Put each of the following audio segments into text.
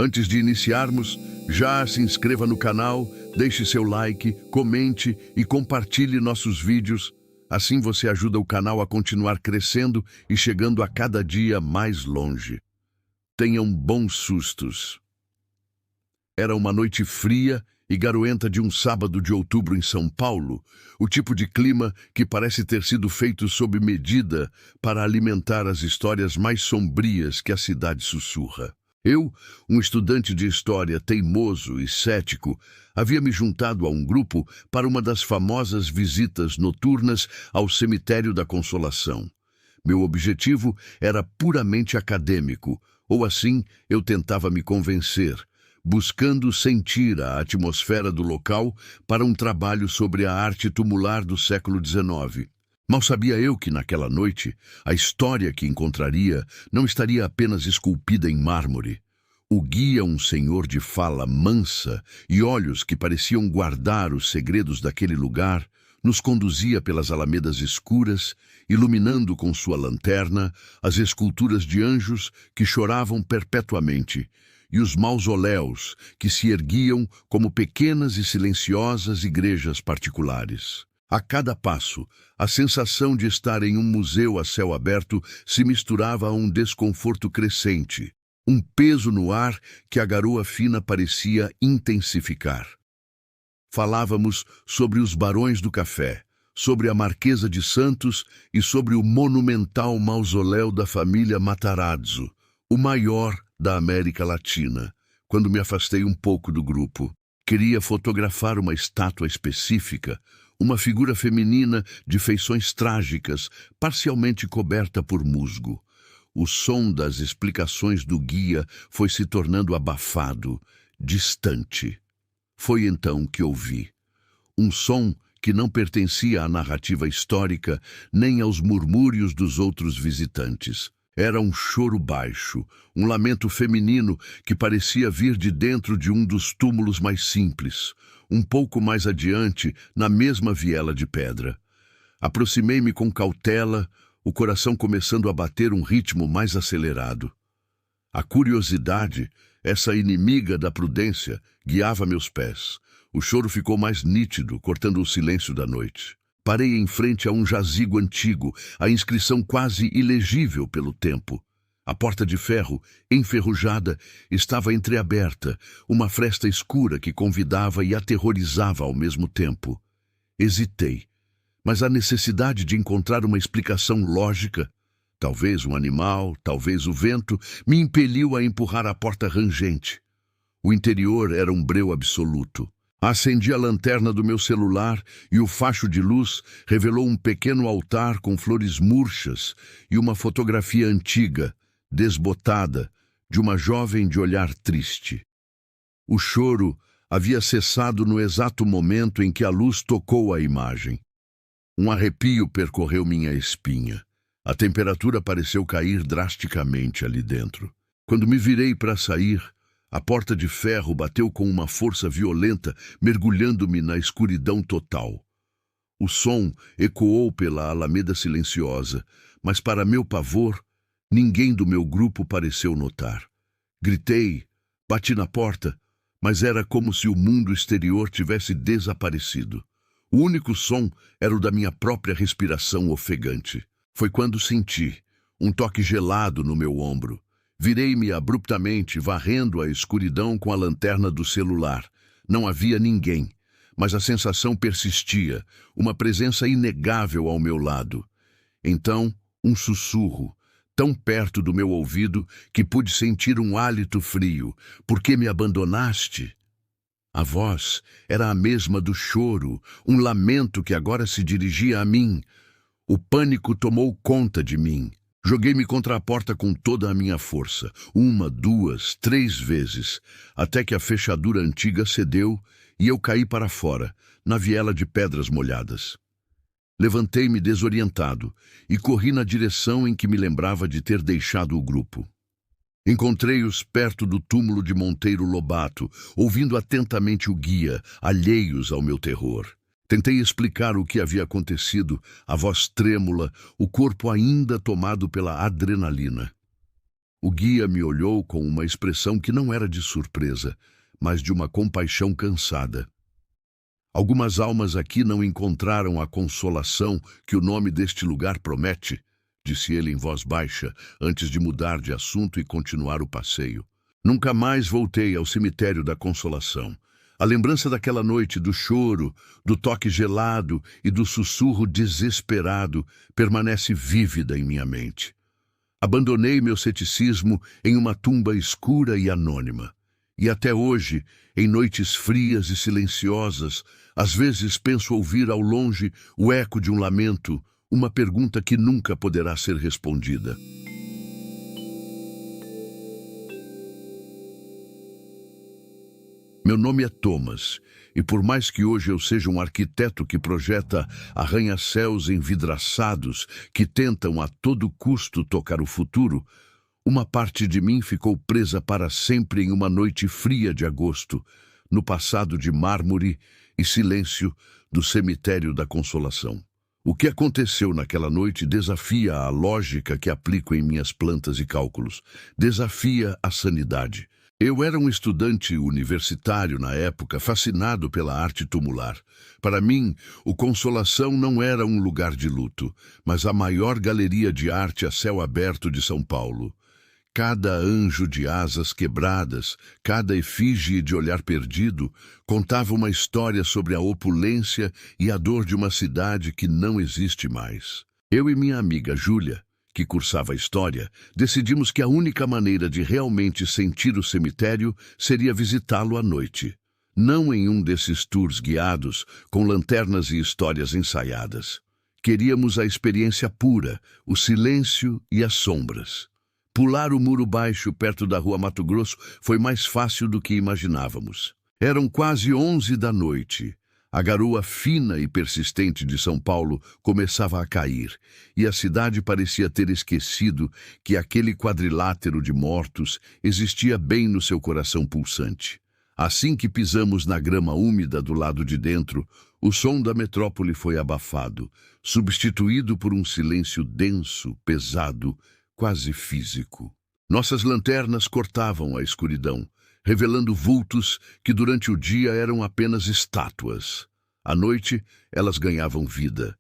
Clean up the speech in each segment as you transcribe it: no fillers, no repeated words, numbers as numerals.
Antes de iniciarmos, já se inscreva no canal, deixe seu like, comente e compartilhe nossos vídeos. Assim você ajuda o canal a continuar crescendo e chegando a cada dia mais longe. Tenham bons sustos. Era uma noite fria e garoenta de um sábado de outubro em São Paulo, o tipo de clima que parece ter sido feito sob medida para alimentar as histórias mais sombrias que a cidade sussurra. Eu, um estudante de história teimoso e cético, havia me juntado a um grupo para uma das famosas visitas noturnas ao Cemitério da Consolação. Meu objetivo era puramente acadêmico, ou assim eu tentava me convencer, buscando sentir a atmosfera do local para um trabalho sobre a arte tumular do século XIX. Mal sabia eu que, naquela noite, a história que encontraria não estaria apenas esculpida em mármore. O guia, um senhor de fala mansa e olhos que pareciam guardar os segredos daquele lugar, nos conduzia pelas alamedas escuras, iluminando com sua lanterna as esculturas de anjos que choravam perpetuamente e os mausoléus que se erguiam como pequenas e silenciosas igrejas particulares. A cada passo, a sensação de estar em um museu a céu aberto se misturava a um desconforto crescente, um peso no ar que a garoa fina parecia intensificar. Falávamos sobre os barões do café, sobre a Marquesa de Santos e sobre o monumental mausoléu da família Matarazzo, o maior da América Latina. Quando me afastei um pouco do grupo, queria fotografar uma estátua específica, uma figura feminina de feições trágicas, parcialmente coberta por musgo. O som das explicações do guia foi se tornando abafado, distante. Foi então que ouvi um som que não pertencia à narrativa histórica nem aos murmúrios dos outros visitantes. Era um choro baixo, um lamento feminino que parecia vir de dentro de um dos túmulos mais simples, um pouco mais adiante, na mesma viela de pedra. Aproximei-me com cautela, o coração começando a bater um ritmo mais acelerado. A curiosidade, essa inimiga da prudência, guiava meus pés. O choro ficou mais nítido, cortando o silêncio da noite. Parei em frente a um jazigo antigo, a inscrição quase ilegível pelo tempo. A porta de ferro, enferrujada, estava entreaberta, uma fresta escura que convidava e aterrorizava ao mesmo tempo. Hesitei, mas a necessidade de encontrar uma explicação lógica, talvez um animal, talvez o vento, me impeliu a empurrar a porta rangente. O interior era um breu absoluto. Acendi a lanterna do meu celular e o facho de luz revelou um pequeno altar com flores murchas e uma fotografia antiga, desbotada, de uma jovem de olhar triste. O choro havia cessado no exato momento em que a luz tocou a imagem. Um arrepio percorreu minha espinha. A temperatura pareceu cair drasticamente ali dentro. Quando me virei para sair, a porta de ferro bateu com uma força violenta, mergulhando-me na escuridão total. O som ecoou pela alameda silenciosa, mas para meu pavor, ninguém do meu grupo pareceu notar. Gritei, bati na porta, mas era como se o mundo exterior tivesse desaparecido. O único som era o da minha própria respiração ofegante. Foi quando senti um toque gelado no meu ombro. Virei-me abruptamente, varrendo a escuridão com a lanterna do celular. Não havia ninguém, mas a sensação persistia, uma presença inegável ao meu lado. Então, um sussurro, tão perto do meu ouvido que pude sentir um hálito frio. Por que me abandonaste? A voz era a mesma do choro, um lamento que agora se dirigia a mim. O pânico tomou conta de mim. Joguei-me contra a porta com toda a minha força, 1, 2, 3 vezes, até que a fechadura antiga cedeu e eu caí para fora, na viela de pedras molhadas. Levantei-me desorientado e corri na direção em que me lembrava de ter deixado o grupo. Encontrei-os perto do túmulo de Monteiro Lobato, ouvindo atentamente o guia, alheios ao meu terror. Tentei explicar o que havia acontecido, a voz trêmula, o corpo ainda tomado pela adrenalina. O guia me olhou com uma expressão que não era de surpresa, mas de uma compaixão cansada. Algumas almas aqui não encontraram a consolação que o nome deste lugar promete, disse ele em voz baixa, antes de mudar de assunto e continuar o passeio. Nunca mais voltei ao cemitério da Consolação. A lembrança daquela noite, do choro, do toque gelado e do sussurro desesperado permanece vívida em minha mente. Abandonei meu ceticismo em uma tumba escura e anônima. E até hoje, em noites frias e silenciosas, às vezes penso ouvir ao longe o eco de um lamento, uma pergunta que nunca poderá ser respondida. Meu nome é Thomas, e por mais que hoje eu seja um arquiteto que projeta arranha-céus envidraçados que tentam a todo custo tocar o futuro, uma parte de mim ficou presa para sempre em uma noite fria de agosto, no passado de mármore e silêncio do cemitério da Consolação. O que aconteceu naquela noite desafia a lógica que aplico em minhas plantas e cálculos, desafia a sanidade. Eu era um estudante universitário na época, fascinado pela arte tumular. Para mim, o Consolação não era um lugar de luto, mas a maior galeria de arte a céu aberto de São Paulo. Cada anjo de asas quebradas, cada efígie de olhar perdido, contava uma história sobre a opulência e a dor de uma cidade que não existe mais. Eu e minha amiga Júlia, que cursava História, decidimos que a única maneira de realmente sentir o cemitério seria visitá-lo à noite. Não em um desses tours guiados, com lanternas e histórias ensaiadas. Queríamos a experiência pura, o silêncio e as sombras. Pular o muro baixo perto da rua Mato Grosso foi mais fácil do que imaginávamos. Eram quase 11 da noite. A garoa fina e persistente de São Paulo começava a cair, e a cidade parecia ter esquecido que aquele quadrilátero de mortos existia bem no seu coração pulsante. Assim que pisamos na grama úmida do lado de dentro, o som da metrópole foi abafado, substituído por um silêncio denso, pesado, quase físico. Nossas lanternas cortavam a escuridão, revelando vultos que durante o dia eram apenas estátuas. À noite, elas ganhavam vida.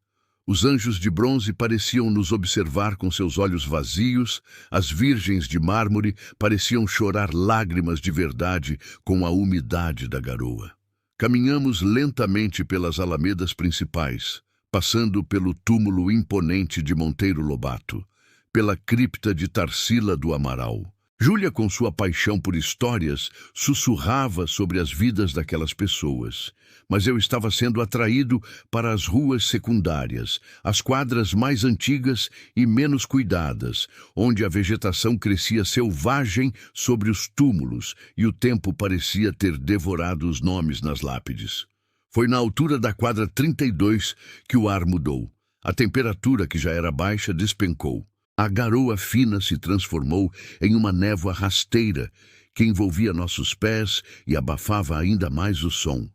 Os anjos de bronze pareciam nos observar com seus olhos vazios, as virgens de mármore pareciam chorar lágrimas de verdade com a umidade da garoa. Caminhamos lentamente pelas alamedas principais, passando pelo túmulo imponente de Monteiro Lobato, pela cripta de Tarsila do Amaral. Júlia, com sua paixão por histórias, sussurrava sobre as vidas daquelas pessoas. Mas eu estava sendo atraído para as ruas secundárias, as quadras mais antigas e menos cuidadas, onde a vegetação crescia selvagem sobre os túmulos e o tempo parecia ter devorado os nomes nas lápides. Foi na altura da quadra 32 que o ar mudou. A temperatura, que já era baixa, despencou. A garoa fina se transformou em uma névoa rasteira que envolvia nossos pés e abafava ainda mais o som.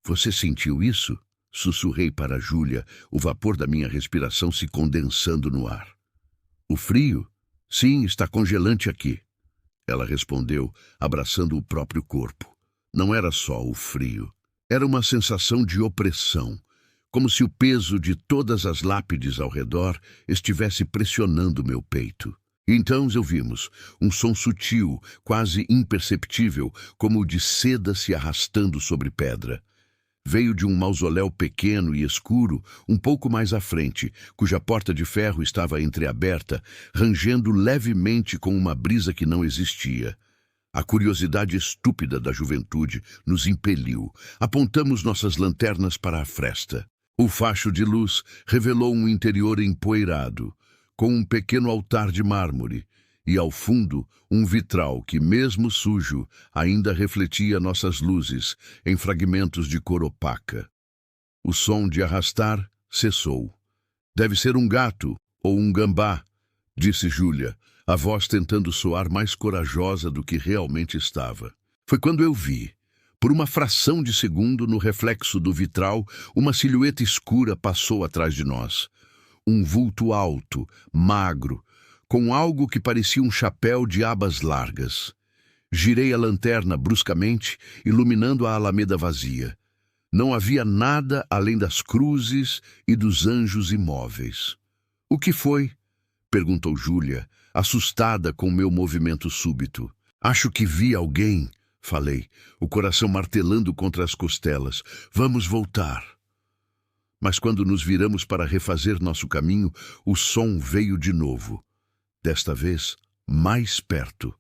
Você sentiu isso? Sussurrei para Júlia, o vapor da minha respiração se condensando no ar. O frio? Sim, está congelante aqui. Ela respondeu, abraçando o próprio corpo. Não era só o frio. Era uma sensação de opressão. Como se o peso de todas as lápides ao redor estivesse pressionando meu peito. Então ouvimos um som sutil, quase imperceptível, como o de seda se arrastando sobre pedra. Veio de um mausoléu pequeno e escuro, um pouco mais à frente, cuja porta de ferro estava entreaberta, rangendo levemente com uma brisa que não existia. A curiosidade estúpida da juventude nos impeliu. Apontamos nossas lanternas para a fresta. O facho de luz revelou um interior empoeirado, com um pequeno altar de mármore, e ao fundo um vitral que, mesmo sujo, ainda refletia nossas luzes em fragmentos de cor opaca. O som de arrastar cessou. Deve ser um gato ou um gambá, disse Júlia, a voz tentando soar mais corajosa do que realmente estava. Foi quando eu vi. Por uma fração de segundo, no reflexo do vitral, uma silhueta escura passou atrás de nós. Um vulto alto, magro, com algo que parecia um chapéu de abas largas. Girei a lanterna bruscamente, iluminando a alameda vazia. Não havia nada além das cruzes e dos anjos imóveis. "O que foi?" perguntou Júlia, assustada com meu movimento súbito. "Acho que vi alguém", falei, o coração martelando contra as costelas. "Vamos voltar." Mas quando nos viramos para refazer nosso caminho, o som veio de novo. Desta vez, mais perto.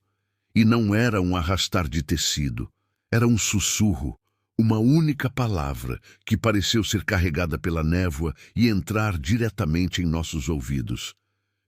E não era um arrastar de tecido. Era um sussurro, uma única palavra que pareceu ser carregada pela névoa e entrar diretamente em nossos ouvidos.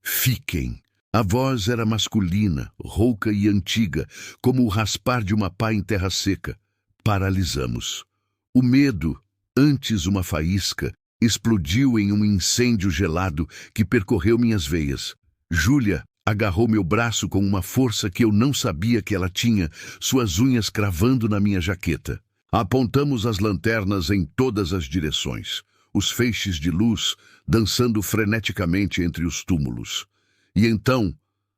"Fiquem." A voz era masculina, rouca e antiga, como o raspar de uma pá em terra seca. Paralisamos. O medo, antes uma faísca, explodiu em um incêndio gelado que percorreu minhas veias. Júlia agarrou meu braço com uma força que eu não sabia que ela tinha, suas unhas cravando na minha jaqueta. Apontamos as lanternas em todas as direções, os feixes de luz dançando freneticamente entre os túmulos. E então,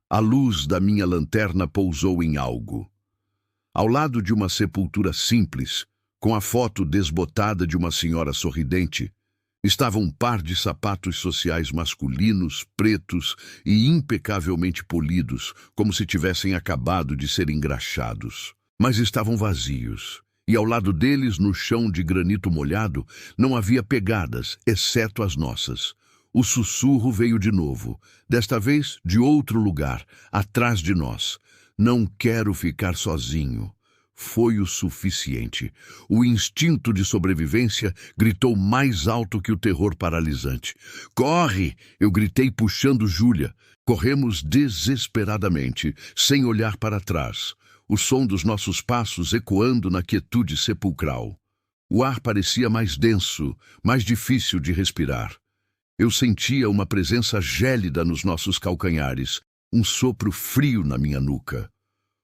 a luz da minha lanterna pousou em algo. Ao lado de uma sepultura simples, com a foto desbotada de uma senhora sorridente, estava um par de sapatos sociais masculinos, pretos e impecavelmente polidos, como se tivessem acabado de ser engraxados. Mas estavam vazios, e ao lado deles, no chão de granito molhado, não havia pegadas, exceto as nossas. O sussurro veio de novo, desta vez de outro lugar, atrás de nós. "Não quero ficar sozinho." Foi o suficiente. O instinto de sobrevivência gritou mais alto que o terror paralisante. "Corre!" eu gritei puxando Júlia. Corremos desesperadamente, sem olhar para trás, o som dos nossos passos ecoando na quietude sepulcral. O ar parecia mais denso, mais difícil de respirar. Eu sentia uma presença gélida nos nossos calcanhares, um sopro frio na minha nuca.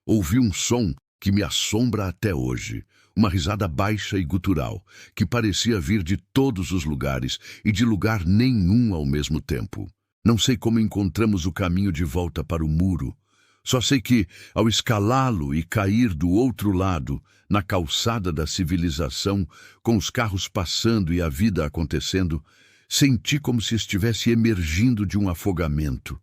Ouvi um som que me assombra até hoje, uma risada baixa e gutural, que parecia vir de todos os lugares e de lugar nenhum ao mesmo tempo. Não sei como encontramos o caminho de volta para o muro. Só sei que, ao escalá-lo e cair do outro lado, na calçada da civilização, com os carros passando e a vida acontecendo, senti como se estivesse emergindo de um afogamento.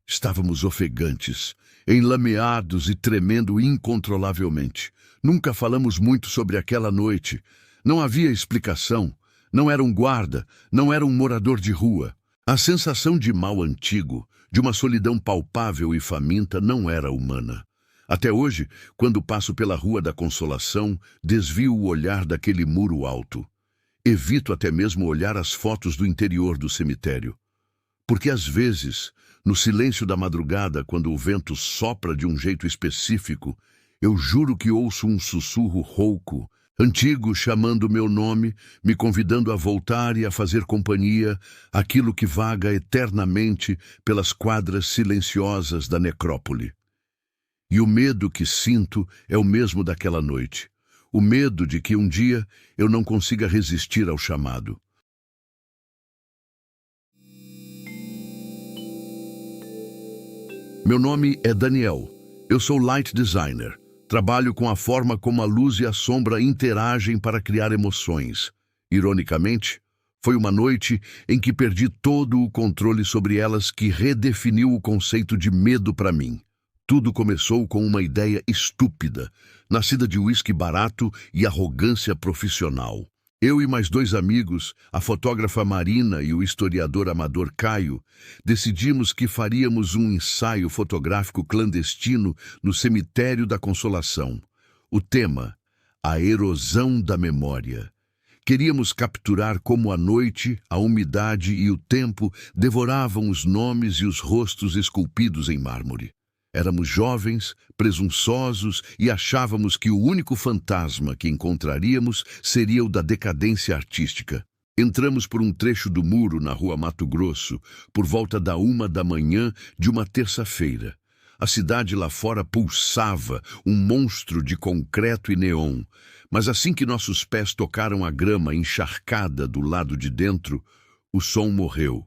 Estávamos ofegantes, enlameados e tremendo incontrolavelmente. Nunca falamos muito sobre aquela noite. Não havia explicação. Não era um guarda, não era um morador de rua. A sensação de mal antigo, de uma solidão palpável e faminta, não era humana. Até hoje, quando passo pela Rua da Consolação, desvio o olhar daquele muro alto. Evito até mesmo olhar as fotos do interior do cemitério. Porque às vezes, no silêncio da madrugada, quando o vento sopra de um jeito específico, eu juro que ouço um sussurro rouco, antigo, chamando meu nome, me convidando a voltar e a fazer companhia àquilo que vaga eternamente pelas quadras silenciosas da necrópole. E o medo que sinto é o mesmo daquela noite. O medo de que um dia eu não consiga resistir ao chamado. Meu nome é Daniel. Eu sou light designer. Trabalho com a forma como a luz e a sombra interagem para criar emoções. Ironicamente, foi uma noite em que perdi todo o controle sobre elas que redefiniu o conceito de medo para mim. Tudo começou com uma ideia estúpida, nascida de uísque barato e arrogância profissional. Eu e mais 2 amigos, a fotógrafa Marina e o historiador amador Caio, decidimos que faríamos um ensaio fotográfico clandestino no Cemitério da Consolação. O tema: a erosão da memória. Queríamos capturar como a noite, a umidade e o tempo devoravam os nomes e os rostos esculpidos em mármore. Éramos jovens, presunçosos e achávamos que o único fantasma que encontraríamos seria o da decadência artística. Entramos por um trecho do muro na Rua Mato Grosso, por volta da 1 da manhã de uma terça-feira. A cidade lá fora pulsava, um monstro de concreto e neon. Mas assim que nossos pés tocaram a grama encharcada do lado de dentro, o som morreu.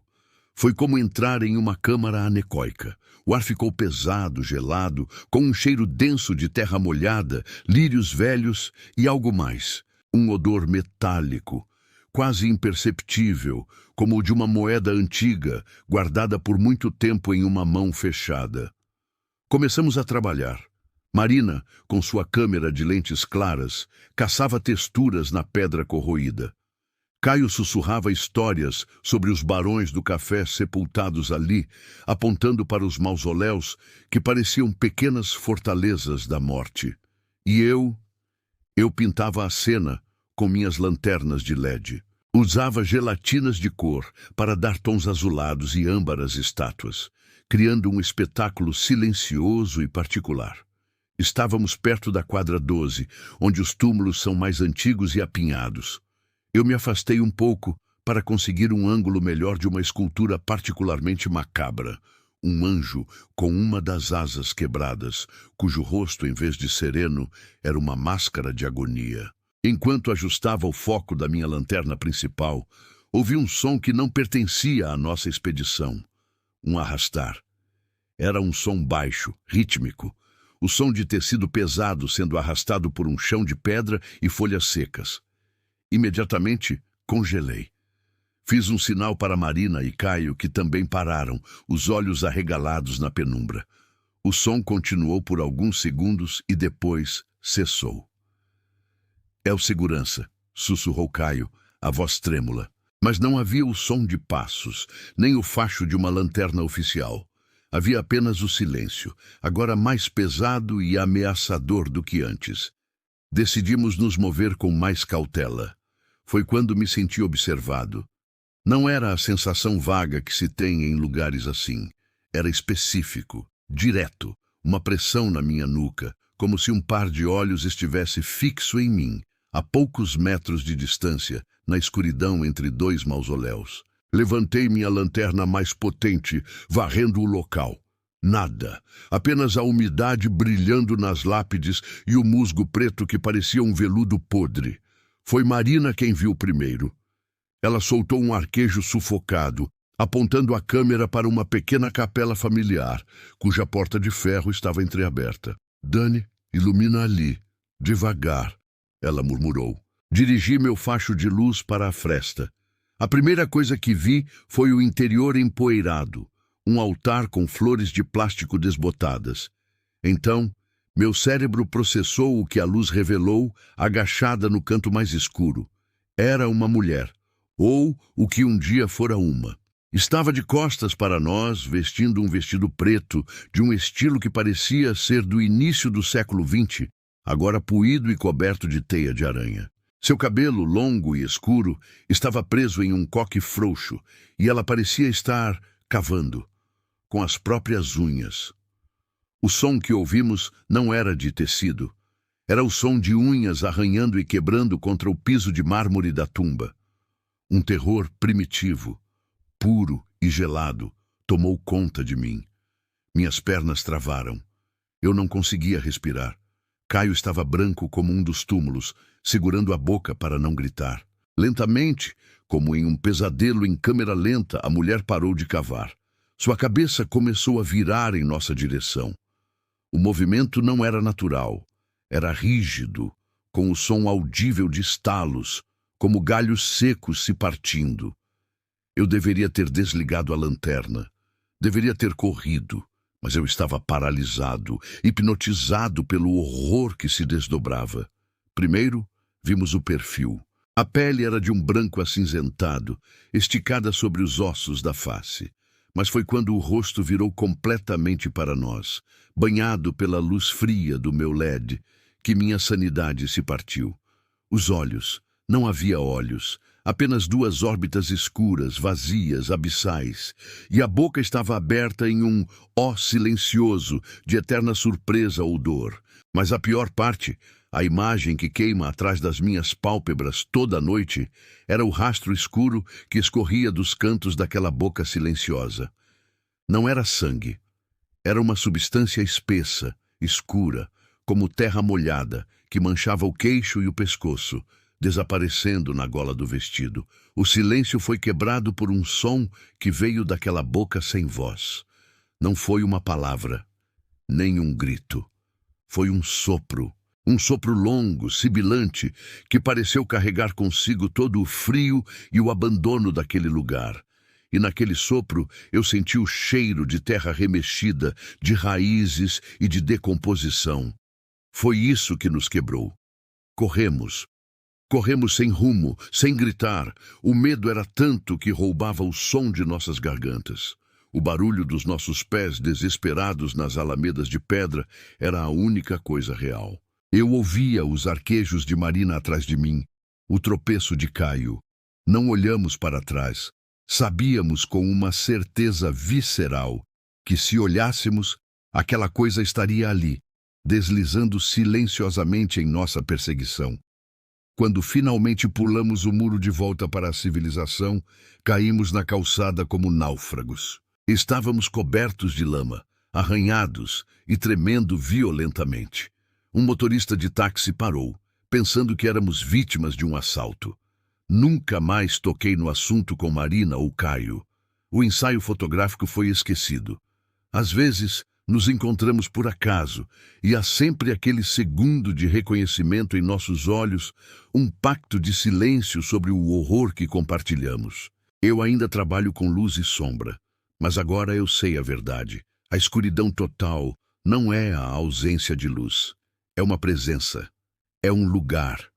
Foi como entrar em uma câmara anecoica. O ar ficou pesado, gelado, com um cheiro denso de terra molhada, lírios velhos e algo mais. Um odor metálico, quase imperceptível, como o de uma moeda antiga, guardada por muito tempo em uma mão fechada. Começamos a trabalhar. Marina, com sua câmera de lentes claras, caçava texturas na pedra corroída. Caio sussurrava histórias sobre os barões do café sepultados ali, apontando para os mausoléus que pareciam pequenas fortalezas da morte. E eu pintava a cena com minhas lanternas de LED. Usava gelatinas de cor para dar tons azulados e âmbar às estátuas, criando um espetáculo silencioso e particular. Estávamos perto da quadra 12, onde os túmulos são mais antigos e apinhados. Eu me afastei um pouco para conseguir um ângulo melhor de uma escultura particularmente macabra. Um anjo com uma das asas quebradas, cujo rosto, em vez de sereno, era uma máscara de agonia. Enquanto ajustava o foco da minha lanterna principal, ouvi um som que não pertencia à nossa expedição. Um arrastar. Era um som baixo, rítmico. O som de tecido pesado sendo arrastado por um chão de pedra e folhas secas. Imediatamente, congelei. Fiz um sinal para Marina e Caio, que também pararam, os olhos arregalados na penumbra. O som continuou por alguns segundos e depois cessou. É o segurança, sussurrou Caio, a voz trêmula. Mas não havia o som de passos, nem o facho de uma lanterna oficial. Havia apenas o silêncio, agora mais pesado e ameaçador do que antes. Decidimos nos mover com mais cautela. Foi quando me senti observado. Não era a sensação vaga que se tem em lugares assim. Era específico, direto, uma pressão na minha nuca, como se um par de olhos estivesse fixo em mim, a poucos metros de distância, na escuridão entre dois mausoléus. Levantei minha lanterna mais potente, varrendo o local. Nada, apenas a umidade brilhando nas lápides e o musgo preto que parecia um veludo podre. Foi Marina quem viu primeiro. Ela soltou um arquejo sufocado, apontando a câmera para uma pequena capela familiar, cuja porta de ferro estava entreaberta. "Dani, ilumina ali, devagar", ela murmurou. Dirigi meu facho de luz para a fresta. A primeira coisa que vi foi o interior empoeirado, um altar com flores de plástico desbotadas. Então, meu cérebro processou o que a luz revelou, agachada no canto mais escuro. Era uma mulher, ou o que um dia fora uma. Estava de costas para nós, vestindo um vestido preto, de um estilo que parecia ser do início do século XX, agora puído e coberto de teia de aranha. Seu cabelo, longo e escuro, estava preso em um coque frouxo, e ela parecia estar cavando, com as próprias unhas. O som que ouvimos não era de tecido. Era o som de unhas arranhando e quebrando contra o piso de mármore da tumba. Um terror primitivo, puro e gelado, tomou conta de mim. Minhas pernas travaram. Eu não conseguia respirar. Caio estava branco como um dos túmulos, segurando a boca para não gritar. Lentamente, como em um pesadelo em câmera lenta, a mulher parou de cavar. Sua cabeça começou a virar em nossa direção. O movimento não era natural. Era rígido, com o som audível de estalos, como galhos secos se partindo. Eu deveria ter desligado a lanterna. Deveria ter corrido. Mas eu estava paralisado, hipnotizado pelo horror que se desdobrava. Primeiro, vimos o perfil. A pele era de um branco acinzentado, esticada sobre os ossos da face. Mas foi quando o rosto virou completamente para nós, banhado pela luz fria do meu LED, que minha sanidade se partiu. Os olhos. Não havia olhos. Apenas duas órbitas escuras, vazias, abissais, e a boca estava aberta em um ó silencioso, de eterna surpresa ou dor. Mas a pior parte, a imagem que queima atrás das minhas pálpebras toda a noite, era o rastro escuro que escorria dos cantos daquela boca silenciosa. Não era sangue. Era uma substância espessa, escura, como terra molhada, que manchava o queixo e o pescoço, desaparecendo na gola do vestido. O silêncio foi quebrado por um som que veio daquela boca sem voz. Não foi uma palavra, nem um grito. Foi um sopro longo, sibilante, que pareceu carregar consigo todo o frio e o abandono daquele lugar. E naquele sopro eu senti o cheiro de terra remexida, de raízes e de decomposição. Foi isso que nos quebrou. Corremos. Corremos sem rumo, sem gritar. O medo era tanto que roubava o som de nossas gargantas. O barulho dos nossos pés desesperados nas alamedas de pedra era a única coisa real. Eu ouvia os arquejos de Marina atrás de mim, o tropeço de Caio. Não olhamos para trás. Sabíamos com uma certeza visceral que, se olhássemos, aquela coisa estaria ali, deslizando silenciosamente em nossa perseguição. Quando finalmente pulamos o muro de volta para a civilização, caímos na calçada como náufragos. Estávamos cobertos de lama, arranhados e tremendo violentamente. Um motorista de táxi parou, pensando que éramos vítimas de um assalto. Nunca mais toquei no assunto com Marina ou Caio. O ensaio fotográfico foi esquecido. Às vezes, nos encontramos por acaso, e há sempre aquele segundo de reconhecimento em nossos olhos, um pacto de silêncio sobre o horror que compartilhamos. Eu ainda trabalho com luz e sombra, mas agora eu sei a verdade. A escuridão total não é a ausência de luz. É uma presença, é um lugar.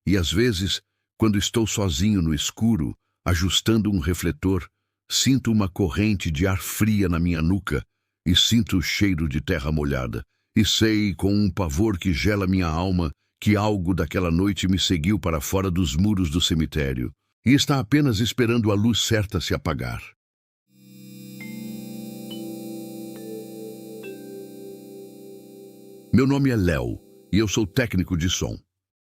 E às vezes, quando estou sozinho no escuro, ajustando um refletor, sinto uma corrente de ar fria na minha nuca e sinto o cheiro de terra molhada. E sei, com um pavor que gela minha alma, que algo daquela noite me seguiu para fora dos muros do cemitério e está apenas esperando a luz certa se apagar. Meu nome é Léo e eu sou técnico de som.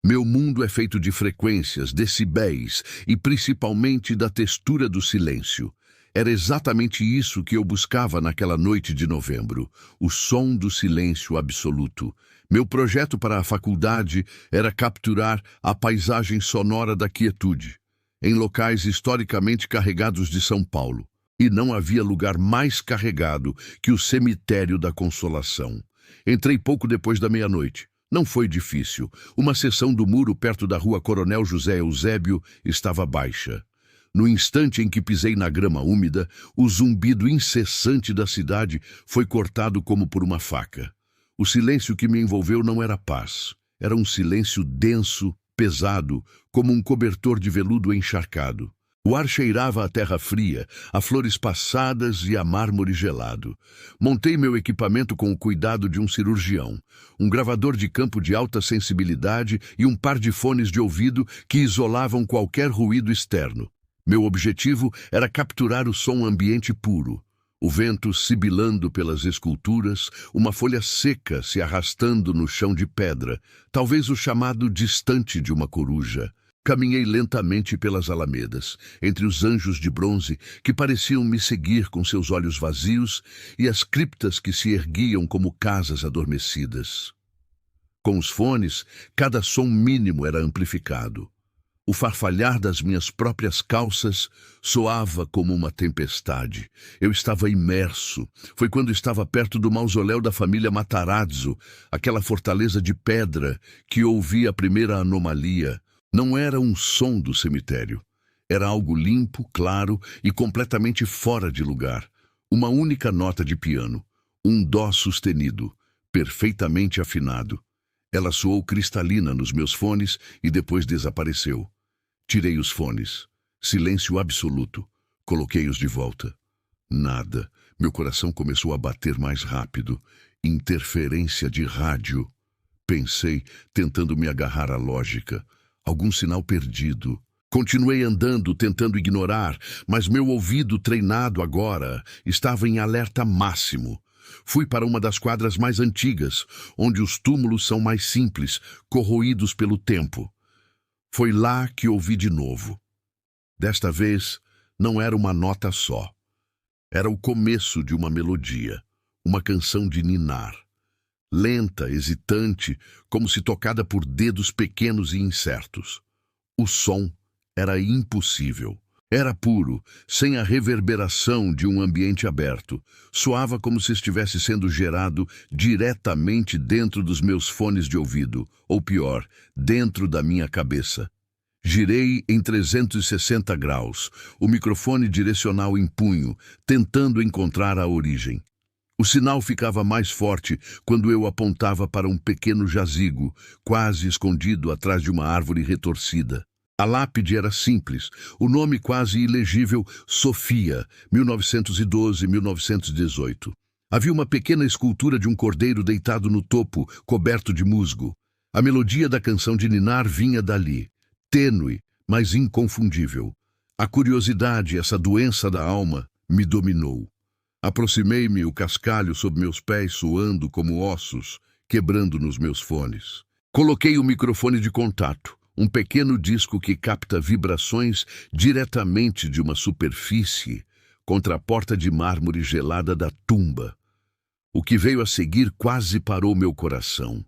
Meu mundo é feito de frequências, decibéis e principalmente da textura do silêncio. Era exatamente isso que eu buscava naquela noite de novembro, o som do silêncio absoluto. Meu projeto para a faculdade era capturar a paisagem sonora da quietude, em locais historicamente carregados de São Paulo. E não havia lugar mais carregado que o Cemitério da Consolação. Entrei pouco depois da meia-noite. Não foi difícil. Uma seção do muro perto da rua Coronel José Eusébio estava baixa. No instante em que pisei na grama úmida, o zumbido incessante da cidade foi cortado como por uma faca. O silêncio que me envolveu não era paz. Era um silêncio denso, pesado, como um cobertor de veludo encharcado. O ar cheirava a terra fria, a flores passadas e a mármore gelado. Montei meu equipamento com o cuidado de um cirurgião, um gravador de campo de alta sensibilidade e um par de fones de ouvido que isolavam qualquer ruído externo. Meu objetivo era capturar o som ambiente puro. O vento sibilando pelas esculturas, uma folha seca se arrastando no chão de pedra, talvez o chamado distante de uma coruja. Caminhei lentamente pelas alamedas, entre os anjos de bronze que pareciam me seguir com seus olhos vazios e as criptas que se erguiam como casas adormecidas. Com os fones, cada som mínimo era amplificado. O farfalhar das minhas próprias calças soava como uma tempestade. Eu estava imerso. Foi quando estava perto do mausoléu da família Matarazzo, aquela fortaleza de pedra, que ouvi a primeira anomalia. Não era um som do cemitério. Era algo limpo, claro e completamente fora de lugar. Uma única nota de piano, um dó sustenido, perfeitamente afinado. Ela soou cristalina nos meus fones e depois desapareceu. Tirei os fones. Silêncio absoluto. Coloquei-os de volta. Nada. Meu coração começou a bater mais rápido. Interferência de rádio. Pensei, tentando me agarrar à lógica. Algum sinal perdido. Continuei andando, tentando ignorar, mas meu ouvido treinado agora estava em alerta máximo. Fui para uma das quadras mais antigas, onde os túmulos são mais simples, corroídos pelo tempo. Foi lá que ouvi de novo. Desta vez, não era uma nota só. Era o começo de uma melodia, uma canção de ninar. Lenta, hesitante, como se tocada por dedos pequenos e incertos. O som era impossível. Era puro, sem a reverberação de um ambiente aberto. Soava como se estivesse sendo gerado diretamente dentro dos meus fones de ouvido, ou pior, dentro da minha cabeça. Girei em 360 graus, o microfone direcional em punho, tentando encontrar a origem. O sinal ficava mais forte quando eu apontava para um pequeno jazigo, quase escondido atrás de uma árvore retorcida. A lápide era simples, o nome quase ilegível Sofia, 1912-1918. Havia uma pequena escultura de um cordeiro deitado no topo, coberto de musgo. A melodia da canção de ninar vinha dali, tênue, mas inconfundível. A curiosidade, essa doença da alma, me dominou. Aproximei-me, o cascalho sob meus pés soando como ossos, quebrando nos meus fones. Coloquei o microfone de contato, um pequeno disco que capta vibrações diretamente de uma superfície contra a porta de mármore gelada da tumba. O que veio a seguir quase parou meu coração.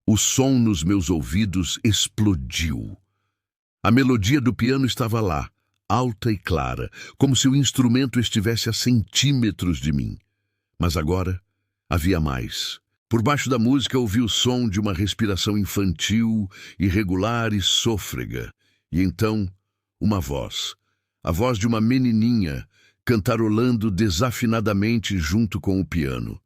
O som nos meus ouvidos explodiu. A melodia do piano estava lá, alta e clara, como se o instrumento estivesse a centímetros de mim. Mas agora havia mais. Por baixo da música ouvi o som de uma respiração infantil, irregular e sôfrega. E então, uma voz. A voz de uma menininha, cantarolando desafinadamente junto com o piano.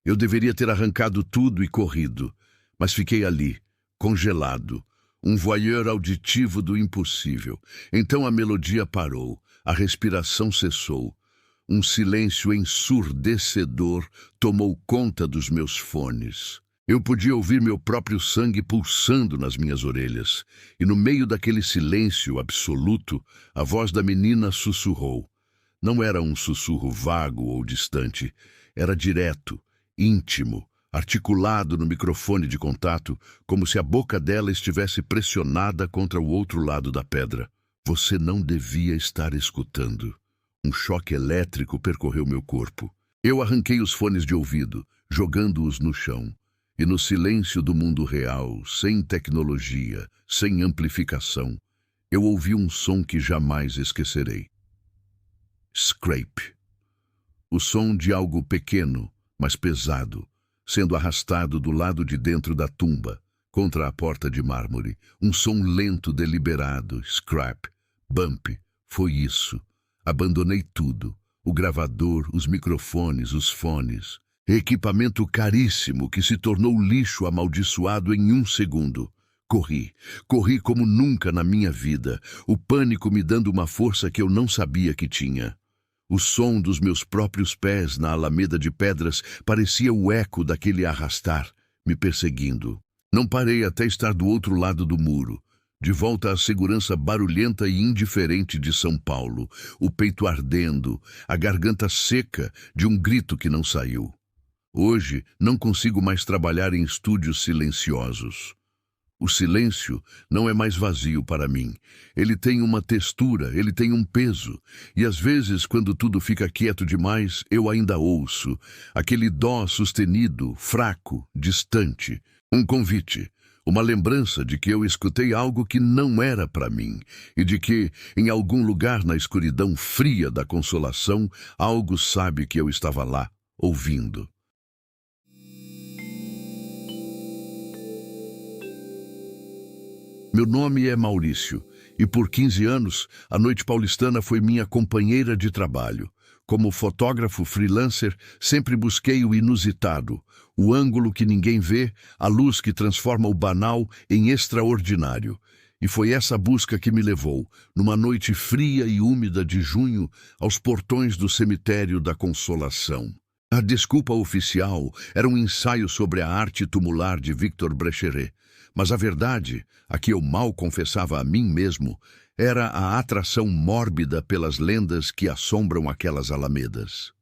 Eu deveria ter arrancado tudo e corrido, mas fiquei ali, congelado, um voyeur auditivo do impossível. Então a melodia parou, a respiração cessou. Um silêncio ensurdecedor tomou conta dos meus fones. Eu podia ouvir meu próprio sangue pulsando nas minhas orelhas. E no meio daquele silêncio absoluto, a voz da menina sussurrou. Não era um sussurro vago ou distante. Era direto, íntimo, articulado no microfone de contato, como se a boca dela estivesse pressionada contra o outro lado da pedra. Você não devia estar escutando. Um choque elétrico percorreu meu corpo. Eu arranquei os fones de ouvido, jogando-os no chão. E no silêncio do mundo real, sem tecnologia, sem amplificação, eu ouvi um som que jamais esquecerei. Scrape. O som de algo pequeno, mas pesado, sendo arrastado do lado de dentro da tumba, contra a porta de mármore. Um som lento, deliberado. Scrap. Bump. Foi isso. Abandonei tudo, o gravador, os microfones, os fones, equipamento caríssimo que se tornou lixo amaldiçoado em um segundo. Corri como nunca na minha vida, o pânico me dando uma força que eu não sabia que tinha. O som dos meus próprios pés na alameda de pedras parecia o eco daquele arrastar, me perseguindo. Não parei até estar do outro lado do muro. De volta à segurança barulhenta e indiferente de São Paulo, o peito ardendo, a garganta seca de um grito que não saiu. Hoje não consigo mais trabalhar em estúdios silenciosos. O silêncio não é mais vazio para mim. Ele tem uma textura, ele tem um peso. E às vezes, quando tudo fica quieto demais, eu ainda ouço aquele dó sustenido, fraco, distante. Um convite. Uma lembrança de que eu escutei algo que não era para mim e de que, em algum lugar na escuridão fria da consolação, algo sabe que eu estava lá, ouvindo. Meu nome é Maurício e por 15 anos a Noite Paulistana foi minha companheira de trabalho. Como fotógrafo freelancer, sempre busquei o inusitado, o ângulo que ninguém vê, a luz que transforma o banal em extraordinário. E foi essa busca que me levou, numa noite fria e úmida de junho, aos portões do cemitério da Consolação. A desculpa oficial era um ensaio sobre a arte tumular de Victor Brecheret, mas a verdade, a que eu mal confessava a mim mesmo, era a atração mórbida pelas lendas que assombram aquelas alamedas.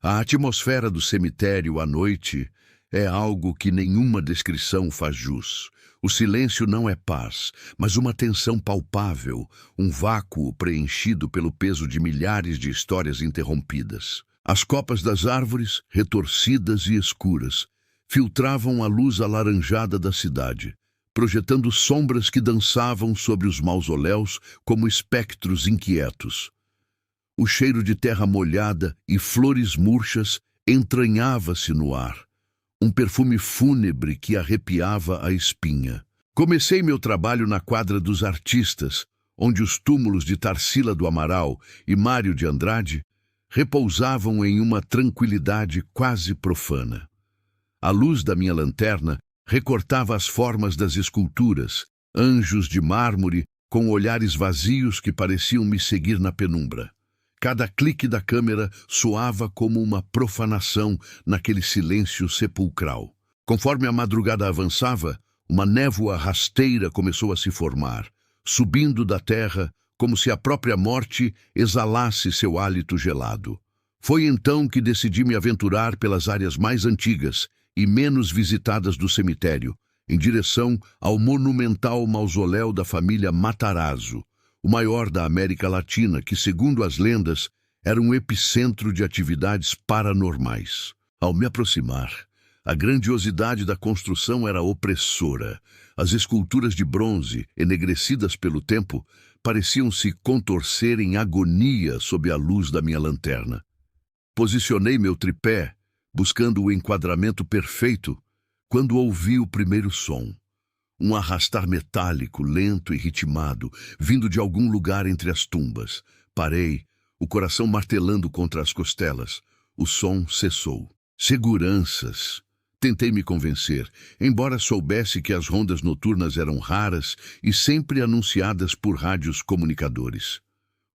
A atmosfera do cemitério à noite é algo que nenhuma descrição faz jus. O silêncio não é paz, mas uma tensão palpável, um vácuo preenchido pelo peso de milhares de histórias interrompidas. As copas das árvores, retorcidas e escuras, filtravam a luz alaranjada da cidade, projetando sombras que dançavam sobre os mausoléus como espectros inquietos. O cheiro de terra molhada e flores murchas entranhava-se no ar, um perfume fúnebre que arrepiava a espinha. Comecei meu trabalho na quadra dos artistas, onde os túmulos de Tarsila do Amaral e Mário de Andrade repousavam em uma tranquilidade quase profana. A luz da minha lanterna recortava as formas das esculturas, anjos de mármore com olhares vazios que pareciam me seguir na penumbra. Cada clique da câmera soava como uma profanação naquele silêncio sepulcral. Conforme a madrugada avançava, uma névoa rasteira começou a se formar, subindo da terra como se a própria morte exalasse seu hálito gelado. Foi então que decidi me aventurar pelas áreas mais antigas e menos visitadas do cemitério, em direção ao monumental mausoléu da família Matarazzo, o maior da América Latina, que, segundo as lendas, era um epicentro de atividades paranormais. Ao me aproximar, a grandiosidade da construção era opressora. As esculturas de bronze, enegrecidas pelo tempo, pareciam se contorcer em agonia sob a luz da minha lanterna. Posicionei meu tripé, buscando o enquadramento perfeito, quando ouvi o primeiro som. Um arrastar metálico, lento e ritmado, vindo de algum lugar entre as tumbas. Parei, o coração martelando contra as costelas. O som cessou. Seguranças! Tentei me convencer, embora soubesse que as rondas noturnas eram raras e sempre anunciadas por rádios comunicadores.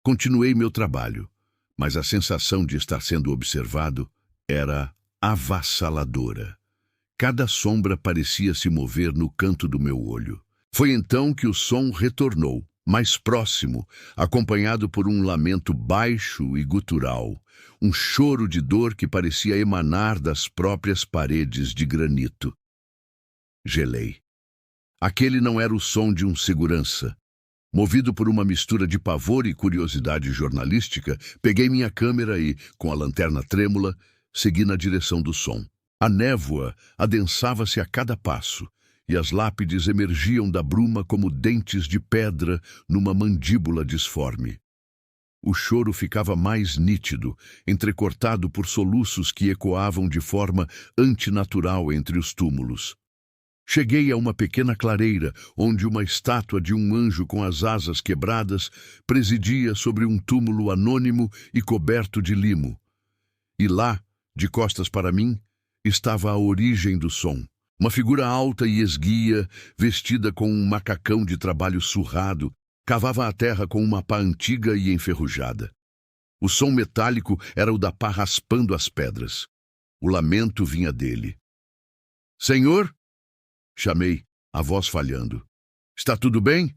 Continuei meu trabalho, mas a sensação de estar sendo observado era avassaladora. Cada sombra parecia se mover no canto do meu olho. Foi então que o som retornou, mais próximo, acompanhado por um lamento baixo e gutural, um choro de dor que parecia emanar das próprias paredes de granito. Gelei. Aquele não era o som de um segurança. Movido por uma mistura de pavor e curiosidade jornalística, peguei minha câmera e, com a lanterna trêmula, segui na direção do som. A névoa adensava-se a cada passo, e as lápides emergiam da bruma como dentes de pedra numa mandíbula disforme. O choro ficava mais nítido, entrecortado por soluços que ecoavam de forma antinatural entre os túmulos. Cheguei a uma pequena clareira, onde uma estátua de um anjo com as asas quebradas presidia sobre um túmulo anônimo e coberto de limo. E lá, de costas para mim, estava a origem do som. Uma figura alta e esguia, vestida com um macacão de trabalho surrado, cavava a terra com uma pá antiga e enferrujada. O som metálico era o da pá raspando as pedras. O lamento vinha dele. "Senhor?" chamei, a voz falhando. "Está tudo bem?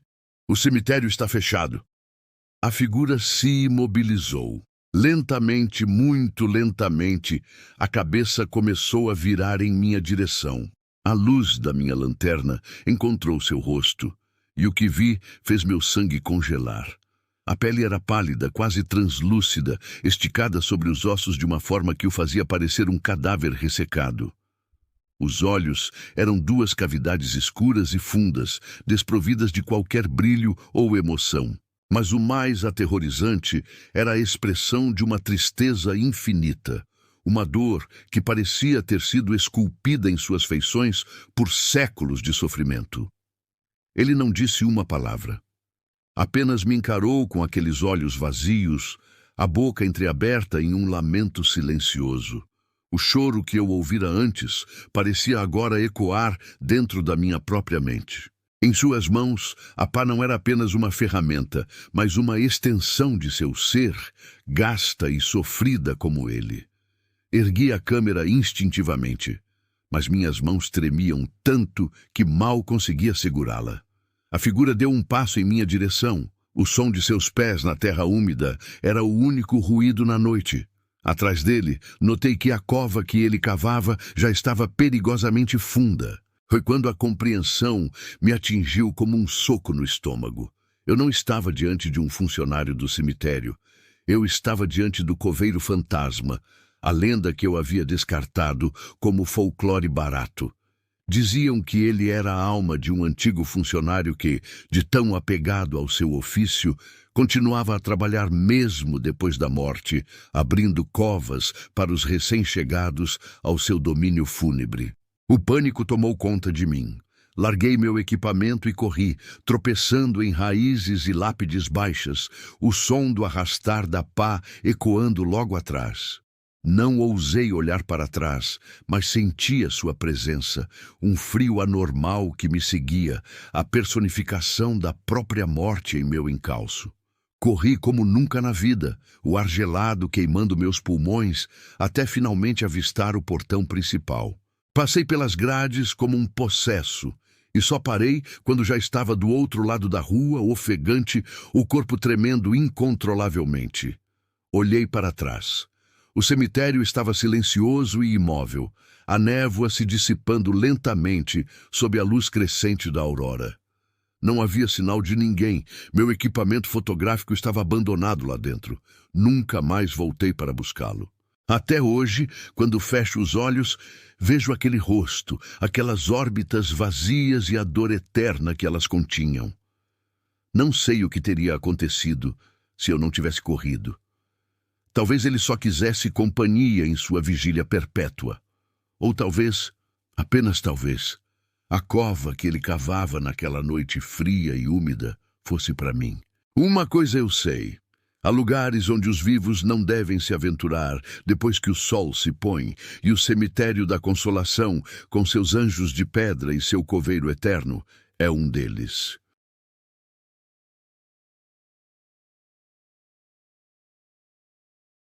O cemitério está fechado." A figura se imobilizou. Lentamente, muito lentamente, a cabeça começou a virar em minha direção. A luz da minha lanterna encontrou seu rosto, e o que vi fez meu sangue congelar. A pele era pálida, quase translúcida, esticada sobre os ossos de uma forma que o fazia parecer um cadáver ressecado. Os olhos eram duas cavidades escuras e fundas, desprovidas de qualquer brilho ou emoção. Mas o mais aterrorizante era a expressão de uma tristeza infinita, uma dor que parecia ter sido esculpida em suas feições por séculos de sofrimento. Ele não disse uma palavra. Apenas me encarou com aqueles olhos vazios, a boca entreaberta em um lamento silencioso. O choro que eu ouvira antes parecia agora ecoar dentro da minha própria mente. Em suas mãos, a pá não era apenas uma ferramenta, mas uma extensão de seu ser, gasta e sofrida como ele. Ergui a câmera instintivamente, mas minhas mãos tremiam tanto que mal conseguia segurá-la. A figura deu um passo em minha direção. O som de seus pés na terra úmida era o único ruído na noite. Atrás dele, notei que a cova que ele cavava já estava perigosamente funda. Foi quando a compreensão me atingiu como um soco no estômago. Eu não estava diante de um funcionário do cemitério. Eu estava diante do coveiro fantasma, a lenda que eu havia descartado como folclore barato. Diziam que ele era a alma de um antigo funcionário que, de tão apegado ao seu ofício, continuava a trabalhar mesmo depois da morte, abrindo covas para os recém-chegados ao seu domínio fúnebre. O pânico tomou conta de mim. Larguei meu equipamento e corri, tropeçando em raízes e lápides baixas, o som do arrastar da pá ecoando logo atrás. Não ousei olhar para trás, mas sentia sua presença, um frio anormal que me seguia, a personificação da própria morte em meu encalço. Corri como nunca na vida, o ar gelado queimando meus pulmões, até finalmente avistar o portão principal. Passei pelas grades como um possesso, e só parei quando já estava do outro lado da rua, ofegante, o corpo tremendo incontrolavelmente. Olhei para trás. O cemitério estava silencioso e imóvel, a névoa se dissipando lentamente sob a luz crescente da aurora. Não havia sinal de ninguém, meu equipamento fotográfico estava abandonado lá dentro. Nunca mais voltei para buscá-lo. Até hoje, quando fecho os olhos, vejo aquele rosto, aquelas órbitas vazias e a dor eterna que elas continham. Não sei o que teria acontecido se eu não tivesse corrido. Talvez ele só quisesse companhia em sua vigília perpétua. Ou talvez, apenas talvez, a cova que ele cavava naquela noite fria e úmida fosse para mim. Uma coisa eu sei. Há lugares onde os vivos não devem se aventurar depois que o sol se põe, e o cemitério da Consolação, com seus anjos de pedra e seu coveiro eterno, é um deles.